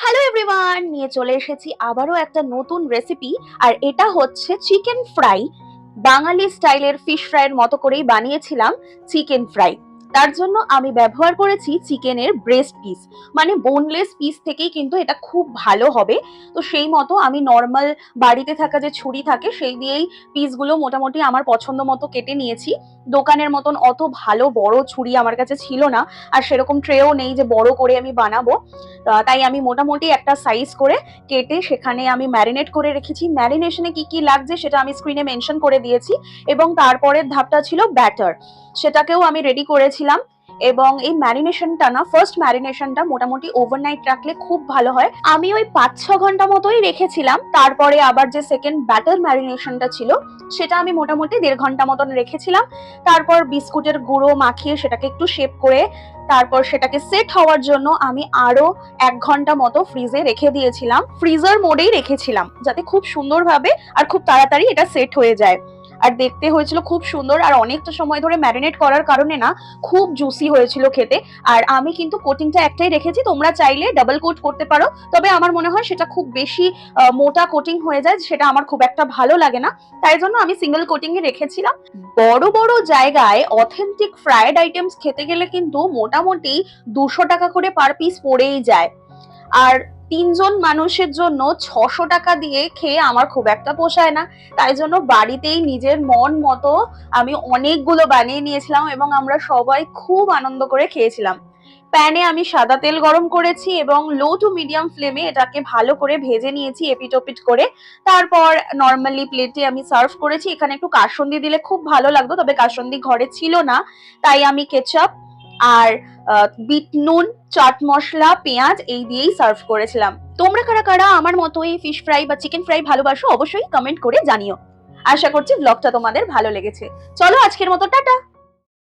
Hello everyone, নিয়ে চলে এসেছি আবারও একটা নতুন রেসিপি। আর এটা হচ্ছে চিকেন ফ্রাই। বাঙালি স্টাইলের ফিশ ফ্রাইয়ের মতো করেই বানিয়েছিলাম চিকেন ফ্রাই। তার জন্য আমি ব্যবহার করেছি চিকেনের ব্রেস্ট পিস, মানে বোনলেস পিস থেকেই কিন্তু এটা খুব ভালো হবে। তো সেই মতো আমি নর্মাল বাড়িতে থাকা যে ছুরি থাকে সেই দিয়েই পিসগুলো মোটামুটি আমার পছন্দ মতো কেটে নিয়েছি। দোকানের মতন অত ভালো বড় ছুরি আমার কাছে ছিল না, আর সেরকম ট্রেও নেই যে বড় করে আমি বানাবো। তাই আমি মোটামুটি একটা সাইজ করে কেটে সেখানে আমি ম্যারিনেট করে রেখেছি। ম্যারিনেশনে কি কি লাগছে সেটা আমি স্ক্রিনে মেনশন করে দিয়েছি। এবং তারপরের ধাপটা ছিল ব্যাটার, সেটাকেও আমি রেডি করেছিলাম। এবং এই ম্যারিনেশনটা না, ফার্স্ট ম্যারিনেশনটা মোটামুটি ওভারনাইট রাখলে খুব ভালো হয়। আমি ওই 5-6 ঘন্টা মতোই রেখেছিলাম। তারপরে আবার যে সেকেন্ড ব্যাটার ম্যারিনেশনটা ছিল সেটা আমি মোটামুটি 1.5 ঘন্টা মতন রেখেছিলাম। তারপর বিস্কুটের গুঁড়ো মাখিয়ে সেটাকে একটু শেপ করে তারপর সেটাকে সেট হওয়ার জন্য আমি আরো 1 ঘন্টা মতো ফ্রিজে রেখে দিয়েছিলাম। ফ্রিজার মোডেই রেখেছিলাম যাতে খুব সুন্দরভাবে আর খুব তাড়াতাড়ি এটা সেট হয়ে যায়। আর দেখতে হয়েছিল খুব সুন্দর, আর অনেকটা সময় ধরে ম্যারিনেট করার কারণে না খুব জুসি হয়েছিল খেতে। আর আমি কিন্তু কোটিংটা একটাই রেখেছি, তোমরা চাইলে ডাবল কোট করতে পারো, তবে আমার মনে হয় সেটা খুব বেশি মোটা কোটিং হয়ে যায়, সেটা আমার খুব একটা ভালো লাগে না। তাই জন্য আমি সিঙ্গেল কোটিং এ রেখেছিলাম। বড় বড় জায়গায় অথেন্টিক ফ্রাইড আইটেমস খেতে গেলে কিন্তু মোটামুটি 200 টাকা করে পার পিস পড়েই যায়। আর 3 জন মানুষের জন্য 600 টাকা দিয়ে খেয়ে আমার খুব একটা পোষায় না। তাই জন্য বাড়িতেই নিজের মন মতো আমি অনেকগুলো বানিয়ে নিয়েছিলাম এবং আমরা সবাই খুব আনন্দ করে খেয়েছিলাম। প্যানে আমি সাদা তেল গরম করেছি এবং লো টু মিডিয়াম ফ্লেমে এটাকে ভালো করে ভেজে নিয়েছি এপিট ওপিট করে। তারপর নর্মালি প্লেটে আমি সার্ভ করেছি। এখানে একটু কাসুন্দি দিলে খুব ভালো লাগতো, তবে কাসুন্দি ঘরে ছিল না, তাই আমি কেচাপ আর বিট নুন, চাট মশলা, পেঁয়াজ এই দিয়েই সার্ভ করেছিলাম। তোমরা কারা কারা আমার মতো এই ফিশ ফ্রাই বা চিকেন ফ্রাই ভালোবাসো অবশ্যই কমেন্ট করে জানিও। আশা করছি ব্লগটা তোমাদের ভালো লেগেছে। চলো আজকের মতো টাটা।